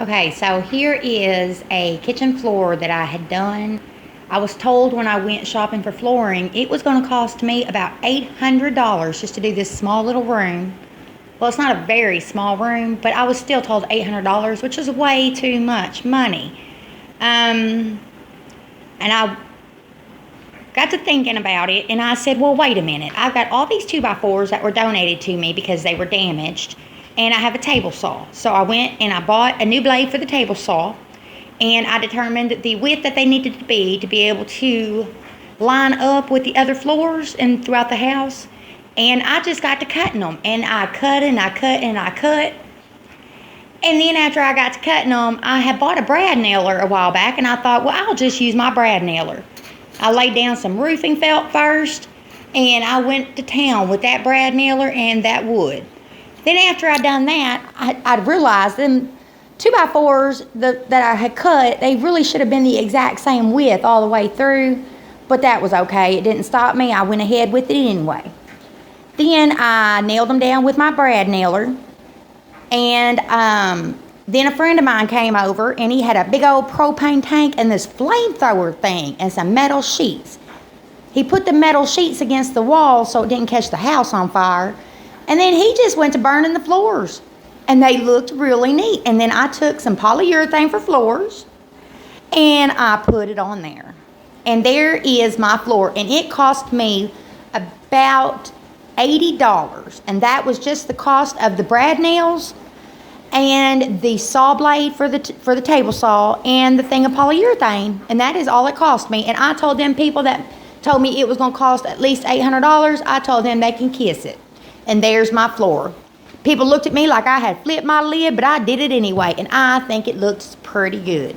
Okay, so here is a kitchen floor that I had done. I was told when I went shopping for flooring, it was going to cost me about $800 just to do this small little room. Well, it's not a very small room, but I was still told $800, which is way too much money. And I got to thinking about it, and I said, well, wait a minute. I've got all these 2x4s that were donated to me because they were damaged, and I have a table saw. So I went and I bought a new blade for the table saw, and I determined the width that they needed to be able to line up with the other floors and throughout the house. And I just got to cutting them, and I cut and I cut and I cut. And then after I got to cutting them, I had bought a brad nailer a while back, and I thought, well, I'll just use my brad nailer. I laid down some roofing felt first, and I went to town with that brad nailer and that wood. Then after I done that, I realized them 2x4s that I had cut, they really should have been the exact same width all the way through, but that was okay. It didn't stop me. I went ahead with it anyway. Then I nailed them down with my brad nailer, and then a friend of mine came over, and he had a big old propane tank and this flamethrower thing and some metal sheets. He put the metal sheets against the wall so it didn't catch the house on fire, and then he just went to burning the floors, and they looked really neat. And then I took some polyurethane for floors, and I put it on there. And there is my floor, and it cost me about $80, and that was just the cost of the brad nails and the saw blade for the table saw and the thing of polyurethane, and that is all it cost me. And I told them people that told me it was going to cost at least $800, I told them they can kiss it. And there's my floor. People looked at me like I had flipped my lid, but I did it anyway, and I think it looks pretty good.